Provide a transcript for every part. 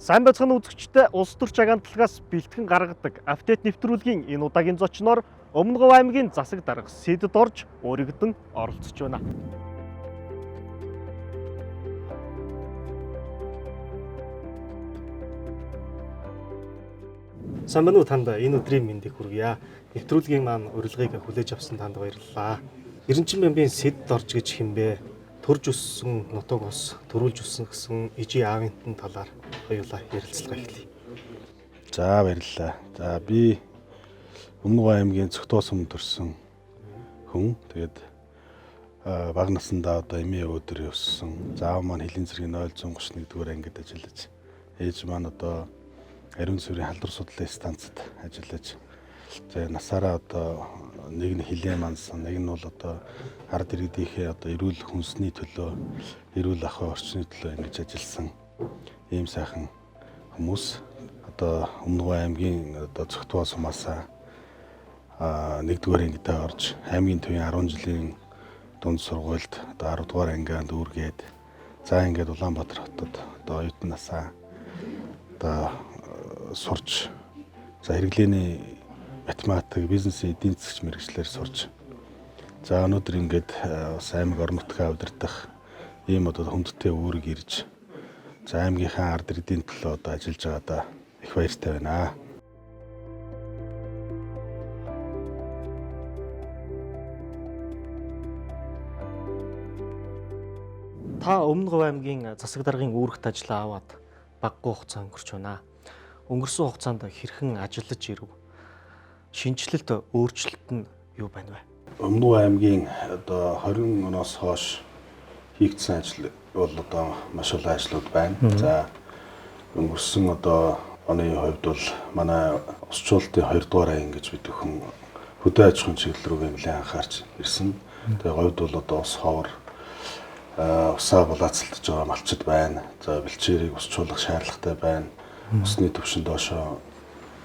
Сайн байцгаана үзэгчдээ улс төрч агентлагаас бэлтгэн гаргадаг апдейт нэвтрүүлгийн энэ удаагийн зочноор Өмнө Говь аймгийн засаг дарга Сэдэд орж өргөдөн оролцож байна. Сайн байна уу танд энэ өдрийн мэндийг хүргье. Нэвтрүүлгийн маань урилгыг хүлээж авсан танд баярлалаа. Эренчин бямбын Сэдэд орж гэж хэмбэ төрж өссөн нутаг ус төрүүлж өссөн гэсэн ижи аавынтан талаар хоёулаа ярилцлага эхлэе. За баярлалаа. За би Өмнө Говь аймгийн Цогтоо сум төрсэн хүн. Тэгээд бага насндаа одоо эмээ өвдөр өссөн. Заав маань Хилийн цэргийн 031-р ангид ажиллаж, ээж маань одоо Ариун цэврийн халдвар судлалын станцад ажиллаж, за насаараа одоо нэг нь Хилийн мансан, нэг нь бол одоо ард иргэдийнхээ одоо эрүүл хүнсний төлөө, эрүүл ахуй орчны төлөө ингэж ажилласан ийм сайхан хүмүүс. Одоо Өмнө Говь аймгийн одоо Цогтоо сумаасаа 1-р ангидаа орж аймгийн төвийн 10 жилийн дунд сургуульд одоо 10-р ангианд үүргээд, за ингээд Улаанбаатар хотод одоо оюутан насаа одоо сурч, за хэрэглээний математик, бизнесийн эдийн засгийн мэргэжлэр сурч, за өнөөдөр ингээд бас аймаг орон нутгаа удирдах ийм одоо хүндтэй үүрэг ирж, за аймгийнхаа ард иргэдийн төлөө одоо ажиллаж байгаадаа их баяртай байна. Та Өмнө Говь аймгийн засаг даргын үүрэгт ажиллаа аваад багагүй хугацаа өнгөрч байна. Өнгөрсөн хугацаанд хэрхэн ажиллаж ирв? Шинжилэлт, өөрчлөлт нь юу байна вэ? Өмнө Говь аймгийн одоо 20 оноос хойш хийгдсэн ажил бол одоо маш олон ажлууд байна. За өнгөрсөн одоо оны хувьд бол манай усчлалтын 2-р анги гэж бид өхөн хөдөө аж ахуйн чиглэл рүү нэлээд анхаарч ирсэн. Тэгээ говьд бол одоо ус ховор, усаа булаацалтж байгаа малчид байна. За бэлчээрийг усчуулах шаардлагатай байна. Усны түвшин доошоо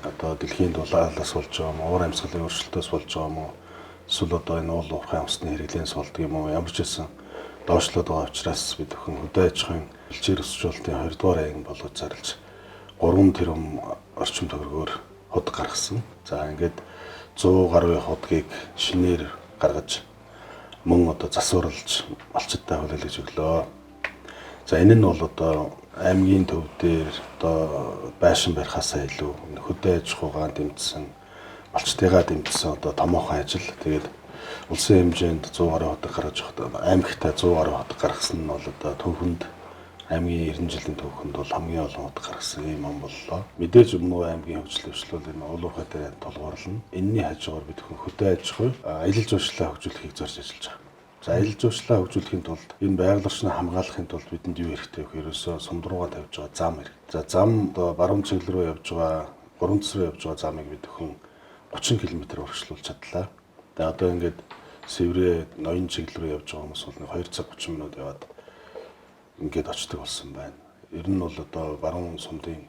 одоо дэлхийн дулаалаас болж байгаа юм уу, уур амьсгалын өөрчлөлтөөс болж байгаа юм уу, эсвэл одоо энэ уул уурхай усны хэрэглээс болдог юм уу, ямар ч байсан доошлоод байгаа учраас бид өхөн хөдөө аж ахуйн бэлчээр усчуулалтын 2-р анги болгож зарлж 3 тэрбум орчим төгрөгөөр худ гаргасан. За ингээд 100 гаруй худгийг шинээр гаргаж мөн одоо засварлаж малчидтай хүлээлгэж өглөө. За энэ нь бол одоо аймгийн төв дээр одоо байшин барихаасаа илүү хөдөө аж ахуйгаа дэмжсэн, малчтайгаа дэмжсэн одоо томоохон ажил. Тэгээд улсын хэмжээнд 100 гаруй худаг гаргаж явахдаа аймагтаа 100 гаруй худаг гаргасан нь бол одоо төвхөнд аймгийн 90 жилийн төвхөнд бол хамгийн олон худаг гаргасан юм боллоо. Мэдээж Өмнө Говь аймгийн хөгжил өвчлөл энэ уул уурхай дээр тулгуурлана. Энэний хажуугаар бид хөдөө аж ахуй, аялал жуулчлалаа хөгжүүлэхийг зорж ажиллаж байгаа. За аялал жуулчлалаа хөгжүүлэхийн тулд энэ байгаль орчныг хамгаалахын тулд бидэнд юу хэрэгтэй вэ? Ерөөсөө сумдруугаа тавьж байгаа зам хэрэгтэй. За зам одоо баруун чиглэл рүү явж байгаа, гурван цэс рүү явж байгаа замыг бид өхөн 30 км урагшлуулж чадлаа. Тэгээ одоо ингээд Сэврээ, Ноён чиглэл рүү явж байгаа хүмүүс бол 2 цаг 30 минут яваад ингээд очдог болсон байна. Ер нь бол одоо баруун сумдын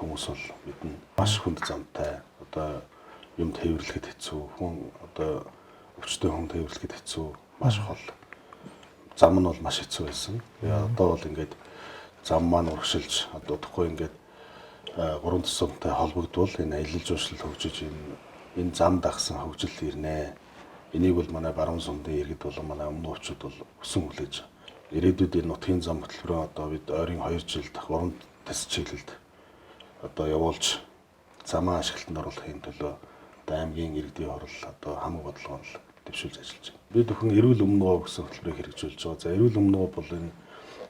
хүмүүс бол бидний маш хүнд замтай, одоо юм тээвэрлэхэд хэцүү, хүн одоо өвчтөе хүн тээвэрлэхэд хэцүү, маш хол. Зам нь бол маш хэцүү байсан. Одоо бол ингээд зам маань урагшилж, одоо удахгүй ингээд 3 тусамтай холбогдвол энэ аялал жуулчлал хөгжиж энэ зам дагсан хөгжил ирнэ. Энийг бол манай баруун сумдын иргэд болон манай өмнө өвчүүд бол өсөн хүлээж. Ирээдүйд энэ нутгийн зам хөтөлбөрөөр одоо бид ойрын 2 жилд уран тэс чиглэлд одоо явуулж замаа ашиглалтанд оруулахын төлөө одоо аймгийн иргэдийн хурал одоо хамаг бодлогоор дэвшүүлж ажиллаж байна. Бид өхөн эрүүл Өмнө Говь гэсэн хөтөлбөрийг хэрэгжүүлж байгаа. За эрүүл Өмнө Говь бол энэ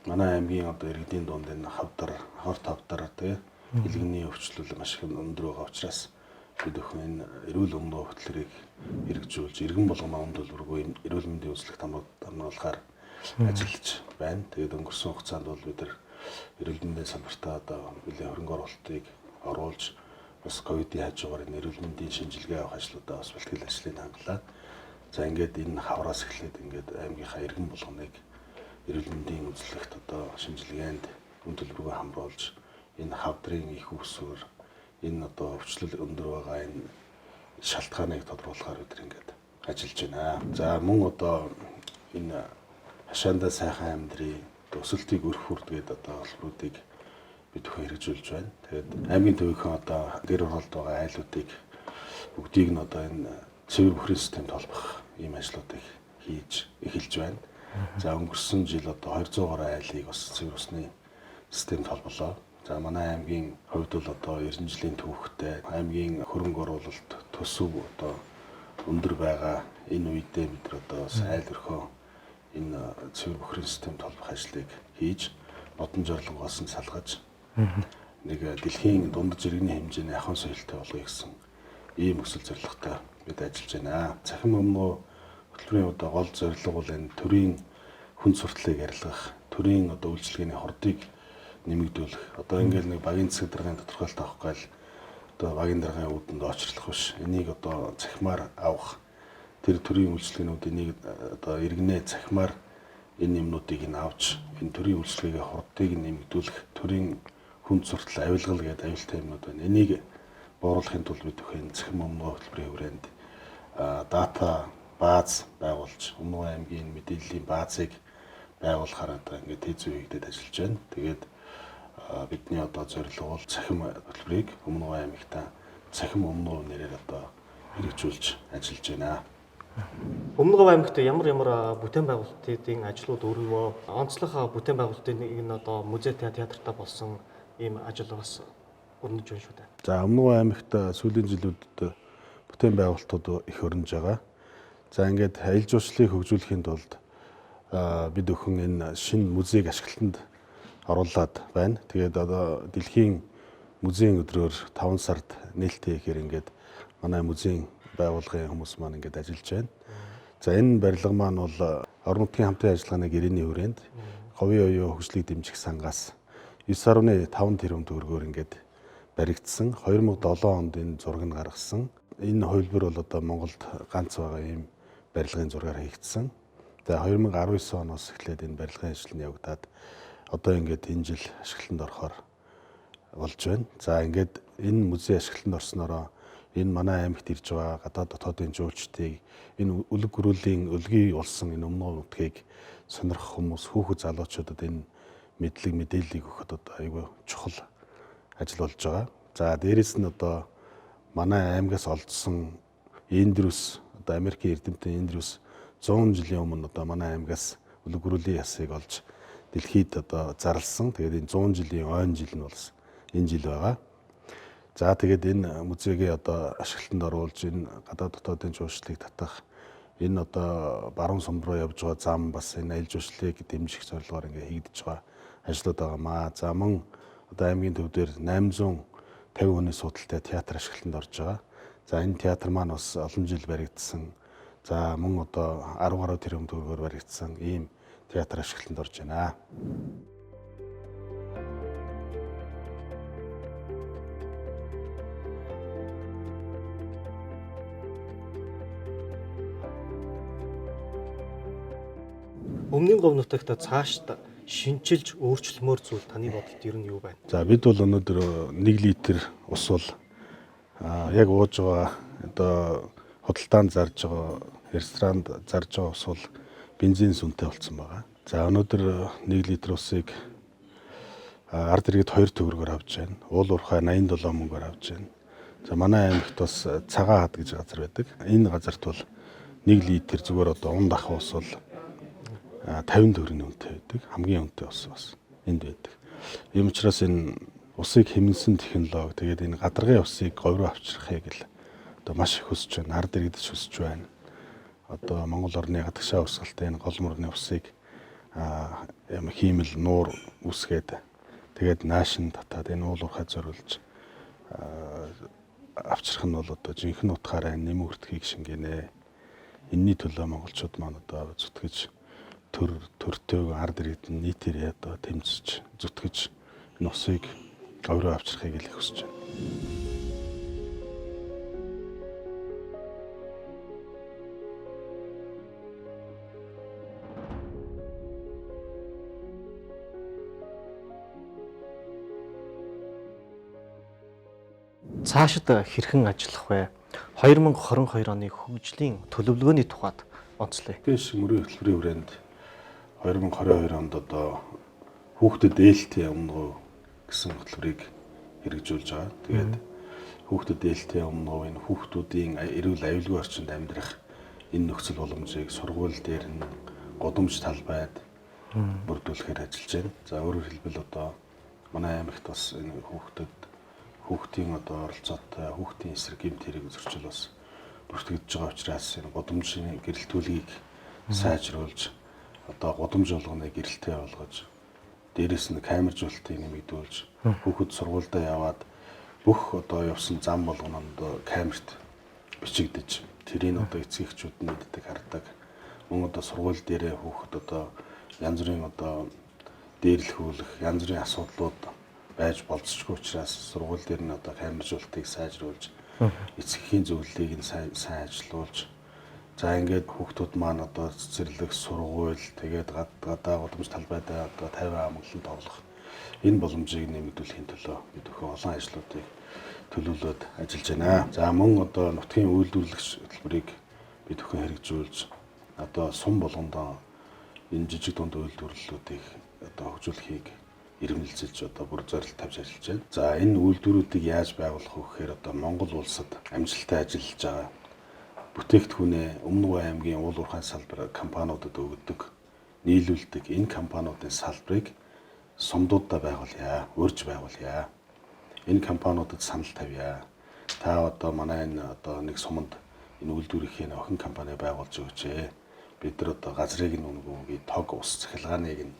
манай аймгийн одоо иргэдийн дунд энэ хавдар, хорт хавдар тэгээ хэлгэний өвчлөл маш их өндөр байгаа учраас бид өхөн энэ эрүүл Өмнө Говь хөтөлбөрийг хэрэгжүүлж иргэн болгоно онд төлбөргүй эрүүл мэндийн үзлэгт хамруулахаар ажиллаж байна. Тэгээд өнгөрсөн хугацаанд бол бид нар эрүүл мэндийн салбартаа одоо нэлээд хөрөнгө оруулалтыг оруулж, бас ковидын хажуугаар энэ эрүүл мэндийн шинжилгээ авах ажлуудаа бас бэлтгэл ажлыг хангалаа. За ингээд энэ хавраас эхлээд ингээд аймгийнхаа иргэн болгоныг эрүүл мэндийн үзлэгт одоо шинжилгээнд үн төлбөргүй хамруулж, энэ хавдрын их үсвэр, энэ одоо өвчлөл өндөр байгаа энэ шалтгааныг тодруулахаар бид ингээд ажиллаж байна. За мөн одоо энэ хашаандаа сайхан амьдрий, өсөлтийг өрх хүрдгээд одоо холбоодыг бид бүхэн хэрэгжүүлж байна. Тэгээд аймгийн төвийнхөн одоо гэр оролт байгаа айлуудыг бүгдийг нь одоо энэ цэвэр бүхрийн системд холбох ийм ажлуудыг хийж эхэлж байна. За өнгөрсөн жил одоо 200 гаруй айлыг бас цэвэр усны системд холболоо. За манай аймгийн хувьд бол одоо 90 жилийн түүхтэй аймгийн хөрөнгө оруулалт төсөв одоо өндөр байгаа энэ үедээ бид нар одоо бас айл өрхөө энэ цэвэр бүхрийн системд холбох ажлыг хийж нодон зорилгоос нь салгаж нэг дэлхийн дундаж иргэний хэмжээний ахуйн соёлтой болгоё гэсэн ийм өсөл зорилготой бид ажиллаж байна. Цахим өмнөө хөтөлбөрийн одоо гол зорилго бол энэ төрийн хүн сурталыг арилгах, төрийн одоо үйлчилгээний хордыг нэмэгдүүлэх. Одоо ингээл нэг багийн засаг даргын тодорхойлт авах гал одоо багийн даргын үүдэнд очрлох биш. Энийг одоо цахимаар авах. Тэр төрийн үйлчилгээнүүдийн нэг одоо иргэнэ цахимаар энэ юмнуудыг нь авч энэ төрийн үйлчилгээгээ хордыг нэмэгдүүлэх, төрийн хүн суртал авилгал гэдэг аюултай юмнууд байна. Энийг бууруулахын тулд бид бүхэн цахим өмнө хөтөлбөрийн хүрээнд дата бааз байгуулж, Өмнө аймгийн мэдээллийн баазыг байгуулахаар одоо ингээд тез үеигдээд ажиллаж байна. Тэгээд бидний одоо зорилго бол цахим хөтөлбөрийг Өмнө аймагта цахим өмнө нэрээр одоо хэрэгжүүлж ажиллаж байна. Өмнөг аймагт ямар бүтээн байгуулалтын ажлууд өрнөө онцлог бүтээн байгуулалтын нэг нь одоо музей театртай болсон ийм ажил бас өрнөж байна шүү дээ. За Өмнөг аймагт сүүлийн жилүүдэд бүтээн байгуулалтууд их өрнөж байгаа. За ингээд аялал жуулчлалыг хөгжүүлэхийн тулд бид өхөн энэ шинэ музейг ашиглалтанд оруулаад байна. Тэгээд одоо дэлхийн музейн өдрөөр 5 сард нээлттэй ихээр ингээд манай музейн байгууллагын хүмүүс маань ингээд ажиллаж байна. За энэ барилга маань бол орон нутгийн хамтын ажиллагааны гэрээний хүрээнд говийн оюун хөгжлийг дэмжих сангаас 9.5 тэрбум төгрөгөөр ингээд баригдсан. 2007 онд энэ зураг нь гаргасан. Энэ хувилбар бол одоо Монголд ганц байгаа ийм барилгын зургаар хийгдсэн. Тэгээ 2019 оноос эхлээд энэ барилгын ажил нь явагдаад одоо ингээд энэ жил ашиглалтанд орохоор болж байна. За ингээд энэ музей ашиглалтанд орсноороо энэ манай аймагт ирж байгаа гадаад дотоодын жуулчдыг энэ үлэг гөрүүлийн өлгий улсан энэ өмнө нутгийг сонирхох хүмүүс, хүүхэд залуучуудад энэ мэдээллийг өгөхөд одоо айгүй чухал ажил болж байгаа. За дээрэс нь одоо манай аймгаас олдсон Эндрюс одоо Америкийн эрдэмтэн Эндрюс 100 жилийн өмнө одоо манай аймгаас үлэг гөрүүлийн ясыг олж дэлхийд одоо зарласан. Тэгээд энэ 100 жилийн ойн жил нь болсон энэ жил байгаа. За тэгээд энэ музейгээ одоо ашиглалтанд оруулж энэ гадаад дотоодын жуулчлалыг татах энэ одоо баруун сумд руу явж байгаа зам бас энэ аялал жуулчлалыг дэмжих зорилгоор ингээ хийгдэж байгаа ажлууд байгаамаа. За мөн одоо аймгийн төв дээр 850 хүний судалтай театр ашиглалтанд орж байгаа. За энэ театр маань бас олон жил баригдсан. За мөн одоо 10 гаруй тэрбум төгрөгөөр баригдсан ийм театр ашиглалтанд орж байна. Өмнөгийн говь нутагт цаашд шинчилж өөрчлөмөр зүйл таны бодолд ер нь юу байна? За бид бол өнөөдөр 1 литр ус бол яг ууж байгаа одоо худалдаанд зарж байгаа ресторанд зарж байгаа ус бол бензин сүнтэй болсон байгаа. За өнөөдөр 1 литр усыг ард иргэд 2 төгрөгөөр авч байна. Уул уурхай 87 мөнгөөр авч байна. За манай аймагт бас цагаан хад гэж газар байдаг. Энэ газарт бол 1 литр зүгээр одоо унд ах ус бол 50 төгрөгийн үнэтэй байдаг. Хамгийн үнэтэй ус бас энд байдаг. Ийм учраас энэ усыг хэмнэсэн технологи тэгээд энэ гадаргын усыг говь руу авчрахыг л одоо маш их хүсэж байна. Ард иргэд хүсэж байна. Одоо Монгол орны гадагшаа урсгалтай энэ гол мөрний усыг хиймэл нуур үсгээд тэгээд наашин татаад энэ уул уурхай зориулж авчрах нь бол одоо жинхэнэ утгаараа нэм өртгийг шингэнэ. Энэний төлөө монголчууд маань одоо зүтгэж төртөө ард иргэд нь нийтээрээ одоо тэмцэж зүтгэж энэ усыг говь руу авчрахыг л хүсэж байна. Цаашид хэрхэн ажиллах вэ? 2022 оны хөгжлийн төлөвлөгөөний тухайд онцлоё. Тэгээс мөрийн хөтөлбөрийн хүрээнд 2022 онд одоо хүүхдэд ээлтэй өмнө гэсэн хөтөлбөрийг хэрэгжүүлж байгаа. Тэгээд хүүхдэд ээлтэй өмнө энэ хүүхдүүдийн эрүүл аюулгүй орчинд амьдрах энэ нөхцөл боломжийг сургууль дээр нь годомж талбайд бүрдүүлэхээр ажиллаж байна. За өөрөөр хэлбэл одоо манай аймагт бас энэ хүүхдийн одоо оролцоотой хүүхдийн эсрэг гэмт хэрэг зөрчил бас бүртгэж байгаа учраас энэ годомжийн гэрэлтүүлгийг сайжруулж одоо годомж болгоныг гэрэлтэй болгож дээрэс нь камержуулалтыг нэмэгдүүлж хүүхэд сургуультай яваад бүх одоо явсан зам болгононд камерт бичигдэж тэрийг одоо эцэгчүүд нь мэддэг хардаг. Мөн одоо сургууль дээрээ хүүхэд одоо янз бүрийн одоо дээрлэхүүлэх янз бүрийн асуудлууд байж болцсохгүй учраас сургууль дээр нь одоо камержуулалтыг сайжруулж эцэгхийн зөвлөлийг нь сайн ажилуулж за ингээд хүүхдүүд маань одоо цэцэрлэг сургууль тэгээд гадаа годомж талбайдаа одоо 50 амглан тоглох энэ боломжийг нэмэгдүүлэхийн төлөө бид өхөн олон ажлуудыг төлөвлөд ажиллаж байна. За мөн одоо нутгийн үйлдвэрлэгч хөтөлбөрийг бид өхөн хэрэгжүүлж одоо сум болгондоо энэ жижиг дунд үйлдвэрлэлүүдийг одоо хөгжүүлэхийг иргэнэлцэж одоо бүр зорилт тавьж ажиллаж байна. За энэ үйлдвэрүүдийг яаж байгуулах вэ гэхээр одоо Монгол улсад амжилттай ажиллаж байгаа бүтээгдэхүүнээ Өмнөг аймгийн уул уурхай салбар компаниудад өгдөг, нийлүүлдэг энэ компаниудын салбарыг сумдуудаа байгуулъя, урьж байгуулъя. Энэ компаниудад санал тавья. Та одоо манай энэ одоо нэг суманд энэ үйлдвэрийн охин компани байгуулж өгч. Бид нар одоо газрыг нь өнгөөгүй, тог ус цахилгааныг нь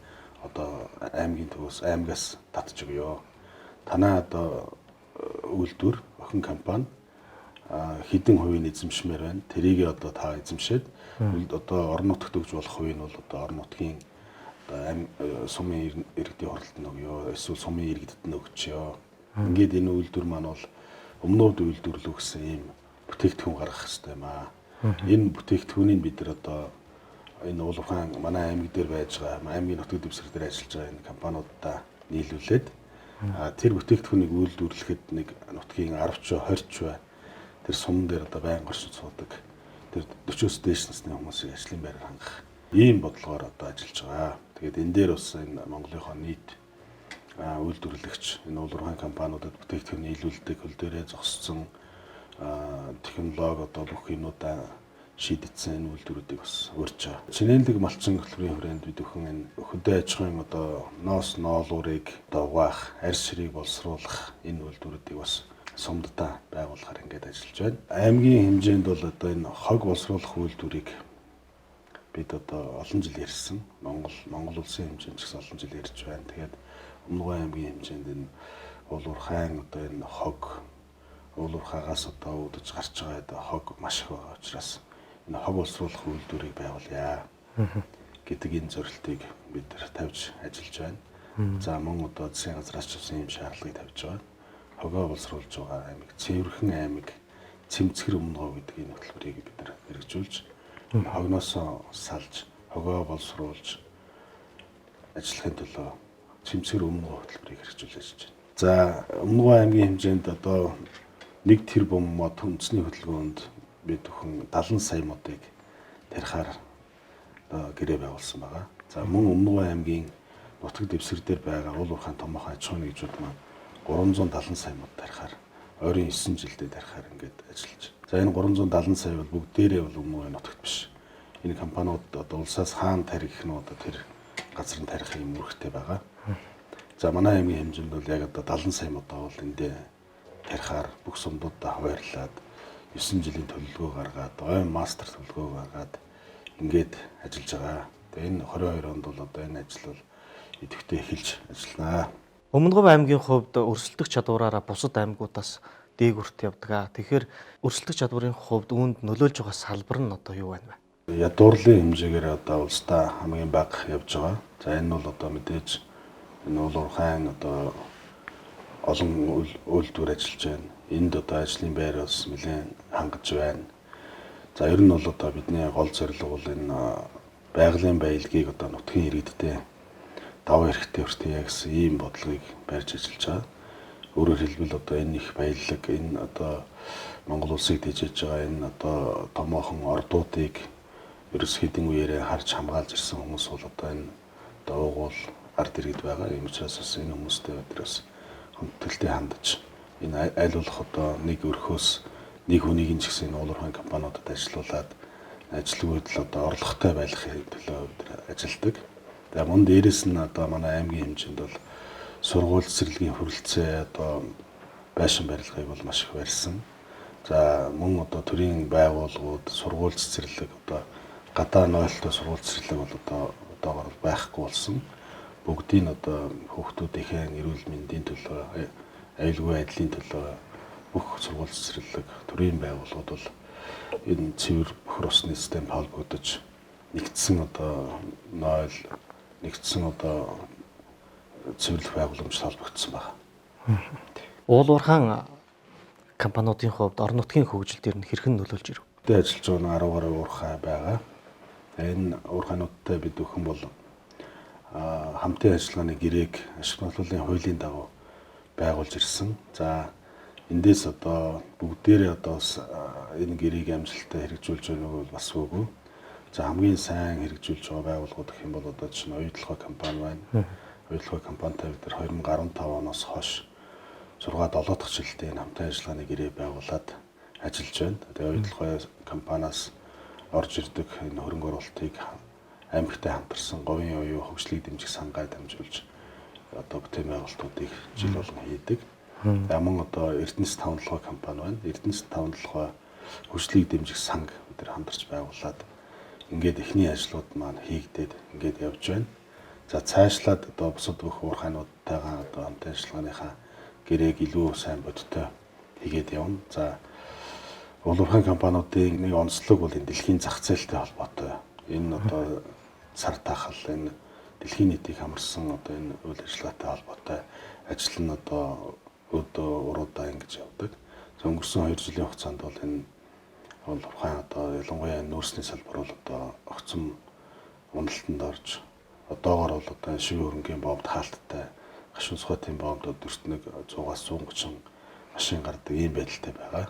одоо аймгийн төвөөс аймгаас татж өгье. Танаа одоо үйлдвэр охин компани хэдэн хувийн эзэмшмээр байна. Тэрийг одоо та эзэмшээд одоо орон нутагт өгж болох хувийг нь бол одоо орон нутгийн сумын иргэдийн хуралд нь өгье. Эсвэл сумын иргэдэд нь өгчөө. Ингээд энэ үйлдвэр маань бол өмнөд үйлдвэрлэх гэсэн ийм бүтээгдэхүүн гаргах хэрэгтэй юм аа. Энэ бүтээгдэхүүнийг бид нар одоо энэ уул уурхай манай аймаг дээр байж байгаа аймгийн нутаг дэвсгэр дээр ажиллаж байгаа энэ компаниудаа нийлүүлээд тэр бүтээгдэхүүнийг үйлдвэрлэхэд нэг нутгийн 10 ч 20 ч бай тэр сум дээр одоо байнга оршин суудаг тэр 40-оос дээш насны хүмүүсийг ажлын байраар хангах ийм бодлогоор одоо ажиллаж байгаа. Тэгээд энэ дээр бас энэ Монголынхоо нийт үйлдвэрлэгч энэ уул уурхай компаниудад бүтээгдэхүүн нийлүүлдэг хөл дээрээ зогссон технологи одоо бүх юмудаа шийдэгдсэн энэ үйлдвэрүүдийг бас урьж байгаа. Чинэлэг малчин хөтөлбөрийн хүрээнд бид өхөн энэ хөдөө аж ахуйн одоо ноос ноолуурыг одоо угаах, арьс ширийг боловсруулах энэ үйлдвэрүүдийг бас сумдаа байгуулахаар ингээд ажиллаж байна. Аймгийн хэмжээнд бол одоо энэ хог боловсруулах үйлдвэрийг бид одоо олон жил ярьсан. Монгол улсын хэмжээнд ч гэсэн олон жил ярьж байна. Тэгээд Өмнөг аймгийн хэмжээнд энэ уул уурхайн одоо энэ хог уул уурхайгаас одоо үүдэж гарч байгаа хог маш их байгаа учраас энэ хог боловсруулах үйлдвэрийг байгуулъя гэдэг энэ зорилтыг бид тавьж ажиллаж байна. За мөн одоо засгийн газраас ч гэсэн ийм шаардлагыг тавьж байгаа. Хогоо боловсруулж байгаа аймаг, Цэвэрхэн аймаг, Цэмцгэр Өмнөгов гэдэг энэ хөтөлбөрийг бид нар хэрэгжүүлж хогноосоо салж, хогоо боловсруулж ажиллахын төлөө Цэмцгэр Өмнөгов хөтөлбөрийг хэрэгжүүлж ажиллаж байна. За Өмнөгов аймгийн хэмжээнд одоо 1 тэрбум мод үндэсний хөтөлбөрөнд бид өхөн 70 сая модыг тарихаар гэрээ байгуулсан байгаа. За мөн Өмнөг аймгийн нутаг дэвсгэр дээр байгаа уул уурхай томоохон аж ахуйн нэгжүүд маань 370 сая мод тарихаар ойрын 9 жилдээ тарихаар ингээд ажиллаж. За энэ 370 сая бол бүгдээрээ бол Өмнөг нутагт биш. Энэ компаниуд одоо улсаас хаана тарих гэх нь одоо тэр газар нь тарих юм үүрэгтэй байгаа. За манай аймгийн хэмжээнд бол яг одоо 70 сая модоо бол эндээ тарихаар бүх сумдуудаа хуваарлаад 9 жилийн төлөвлөгөө гаргаад, ойн мастер төлөвлөгөө гаргаад ингээд ажиллаж байгаа. Тэгээ энэ 22 онд бол одоо энэ ажил бол идэвхтэй эхэлж ажилланаа. Өмнөг аймгийн хувьд өрсөлдөх чадвараараа бусад аймагуудаас дээгүрт явдаг. Тэгэхээр өрсөлдөх чадварын хувьд үүнд нөлөөлж байгаа салбар нь одоо юу байна вэ? Ядуурлын хэмжээгээр одоо улсдаа хамгийн бага явж байгаа. За энэ бол одоо мэдээж энэ уул уурхайн одоо олон үйлдвэр ажиллаж байна. Энд одоо ажлын байр бас нэлээд хангаж байна. За ер нь бол одоо бидний гол зорилго бол энэ байгалийн баялагийг одоо нутгийн иргэдтэй даваа хэрэгтэй хүртээ гэсэн ийм бодлогыг барьж ажиллаж байгаа. Өөрөөр хэлбэл одоо энэ их баялаг энэ одоо Монгол улсыг дижиж байгаа энэ одоо томоохон ордуудыг ерөөс хэдэн үеэрээ харж хамгаалж ирсэн хүмүүс бол одоо энэ дуугуул ард иргэд байгаа. Ийм учраас бас энэ хүмүүстэй өдрөөс хүндэтгэлтэй хандаж энэ аль болох одоо нэг өрхөөс нэг хүнийг ч гэсэн энэ уурхайн компаниудад ажилуулад ажилгүйд л одоо орлоготой байхын төлөө ажилладаг. За мөн дээрэс нь одоо манай аймгийн хэмжээнд бол сургууль цэцэрлэгийн хүрэлцээ одоо байшин барилгыг бол маш их барьсан. За мөн одоо төрийн байгууллагууд сургууль цэцэрлэг одоо гадаа нойлтой сургууль цэцэрлэг бол одоогоор байхгүй болсон. Бүгдийг одоо хүүхдүүдийнхээ эрүүл мэндийн төлөө, аюулгүй байдлын төлөө бүх сургууль цэцэрлэг төрийн байгууллагууд бол энэ цэвэр бохир усны системд холбогдож нэгдсэн одоо нойл нэгдсэн одоо цэвэрлэх байгууламжтай холбогдсон байна. Уулуурхаан компаниудын хувьд орон нутгийн хөгжил дээр нь хэрхэн нөлөөлж ирв? Тэ ажиллаж байгаа 10 гаруй уурхай байгаа. Энэ уурхайнуудтай бид бүхэн бол хамтын ажиллагааны гэрээг ашиглалтын хуулийн дагуу байгуулж ирсэн. За эндээс одоо бүгдээрээ одоо энэ гэрээг амжилттай хэрэгжүүлж байгааг бол бас үгүй. За хамгийн сайн хэрэгжүүлж байгаа байгууллагууд гэх юм бол одоо чинь оюутлогоо компани байна. Оюутлогоо компанитай бид 2015 оноос хойш 6-7 дахь жилдээ энэ хамтын ажиллагааны гэрээ байгуулад ажиллаж байна. Тэгээ оюутлогоо компаниас орж ирдэг энэ хөрөнгө оруулалтыг аймагтай хамтарсан говийн оюу хөгжлийг дэмжих сангаа дамжуулж одоо бүтээн байгуулалтуудыг жил болгон хийдэг. Мөн одоо Эрдэнэс тавталгай компани байна. Эрдэнэс тавталгай хөгжлийг дэмжих санг бид нар хамтарч байгуулад ингээд эхний ажлууд маань хийгдээд ингээд явж байна. За цаашлаад одоо бусад бүх уурхайнуудтайгаа одоо хамтын ажиллагааныхаа гэрээг илүү сайн бодиттой хийгээд явна. За уулуурхайн компаниудын нэг онцлог бол энэ дэлхийн зах зээлтэй холбоотой. Энэ одоо цар тахал энэ дэлхийн нийтийг хамарсан одоо энэ үйл ажиллагаатай холбоотой ажил нь одоо өдөө уруудаа ингэж явдаг. За өнгөрсөн 2 жилийн хугацаанд бол энэ уулуурхайн одоо ялангуяа нөөцний салбар бол одоо огцом уналтанд орж одоогоор бол одоо шивээ хөрөнгөний бомбд хаалттай гашуун сухатын бомбдод өртнөг 100-аас 130 машин гардаг ийм байдалтай байгаа.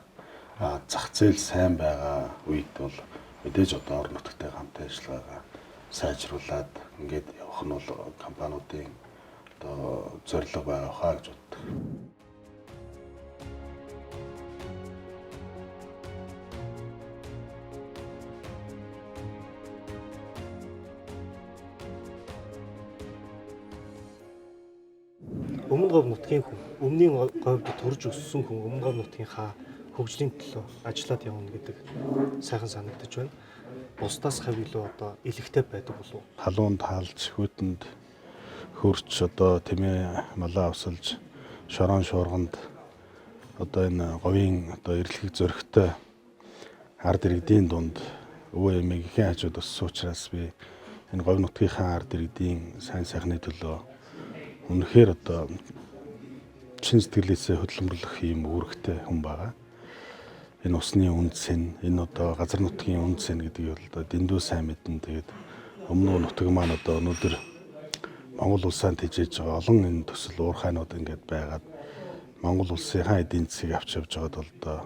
Зах зээл сайн байгаа үед бол мэдээж одоо орон нутгтай хамтын ажиллагаагаа сайжруулад ингээд явах нь бол компаниудын одоо зорилго байгаа хаа гэж боддог. Өмнө говь нутгийн хүн, өмнгийн говьд төрж өссөн хүн өмнө говь нутгийнхаа хөгжлийн төлөө ажиллаад явна гэдэг сайхан санагдаж байна. Бусдаас хавь илүү одоо илэгтэй байдаг болов уу? Халуунд хаалж, хүйтэнд хөрч одоо тэмээ малаа авсалж, шорон шуурганд одоо энэ говийн одоо эрэлхийг зөрөгтэй ард иргэдийн дунд өвөө эмээгийн хажууд өссөн учраас би энэ говь нутгийнхаа ард иргэдийн сайн сайхны төлөө үнэхээр одоо чин сэтгэлээсээ хөдөлмөрлөх юм үүрэгтэй хүн байгаа. Энэ усны үндэс энэ одоо газар нутгийн үндэс гэдгийг бол одоо дэндүү сайн мэднэ. Тэгээд өмнө нутаг маань одоо өнөөдөр Монгол улсаа тэжээж байгаа олон энэ төсөл уурхайнууд ингээд байгаад Монгол улсынхаа эдийн засгийг авч явж байгаад бол одоо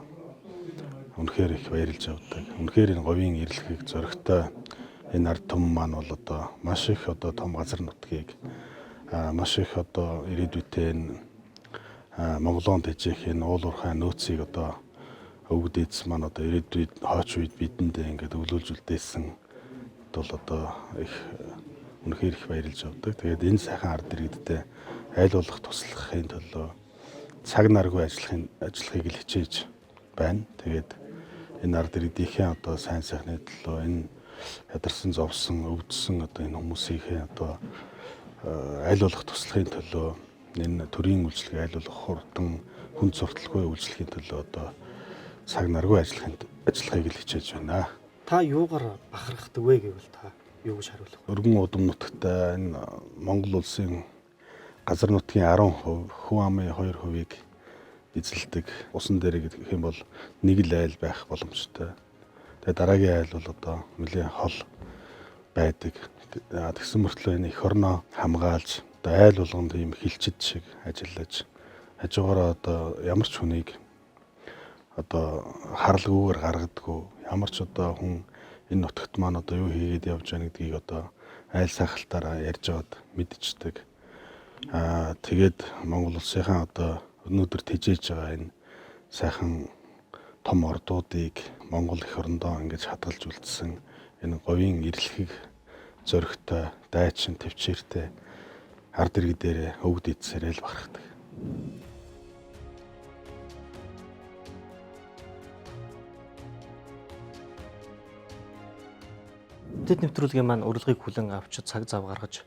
үнэхээр их баярлж явдаг. Үнэхээр энэ говийн эрэлхийг зөрөгтэй энэ ард түмэн маань бол одоо маш их одоо том газар нутгийг маш их одоо ирээдүйдээ энэ Монголын тэжээх энэ уулуурхай нөөцийг одоо өвгд эдс маань одоо ирээдүйд хойч үед бидэндээ ингээд өвлүүлж үлдээсэн бол одоо их үнэхээр их баярлж явдаг. Тэгээд энэ сайхан ард иргэдтэй айл болох туслахын төлөө цаг наргүй ажиллахыг л хичээж байна. Тэгээд энэ ард иргэдийнхээ одоо сайн сайхны төлөө энэ ядарсан зовсон өвдсөн одоо энэ хүмүүсийнхээ одоо айл болох туслахын төлөө энэ төрийн үйлчлэгийг айл болох хурдан хүн сурталгүй үйлчлэхийн төлөө одоо цаг наргүй ажиллахыг л хичээж байна. Та юугаар бахархдаг вэ гэвэл та юу гэж хариулах вэ? Өргөн удам нутагта энэ Монгол улсын газар нутгийн 10%, хүн амын 2%-ийг эзэлдэг. Усан дээр гэх юм бол нэг л айл байх боломжтой. Тэгээ дараагийн айл бол одоо нэлээд хол байдаг. Тэгсэн мөртлөө энэ эх орноо хамгаалж одоо айл болгонд ийм хилчид шиг ажиллаж хажуугаараа одоо ямар ч хүнийг одоо харалгүйгээр гаргадаггүй, ямар ч одоо хүн энэ нутагт маань одоо юу хийгээд явж байгаа гэдгийг одоо айл сайхалтаараа ярьж аваад мэдчихдэг. Тэгээд Монгол улсынхаа одоо өнөөдөр тэжээж байгаа энэ сайхан том ордуудыг Монгол эх орондоо ингэж хадгалж үлдсэн энэ говийн эрэлхийг зөрөгтэй, дайчин, төвчээртэй ард иргэн дээрээ өвд идсээрэл барахдаг. Тэд нэвтрүүлгийн маань урилгыг хүлээн авч цаг зав гаргаж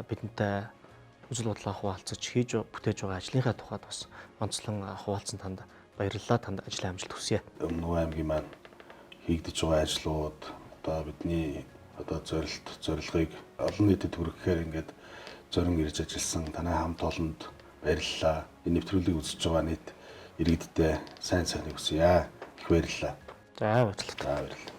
бидэнтэй үзэл бодлоо хуваалцаж хийж бүтээж байгаа ажлынхаа тухайд бас онцлон хуваалцсан танд баярлалаа. Танд ажлын амжилт хүсье. Өмнө аймгийн маань хийгдэж байгаа ажлууд одоо бидний одоо зорилгыг олон нийтэд хүрэхээр ингээд зорин ирж ажилласан танай хамт олонд баярлалаа. Энэ нэвтрүүлгийг үзэж байгаа нийт иргэдтэй сайн сайхныг хүсье. Их баярлалаа. За баярлалаа. За баярлалаа.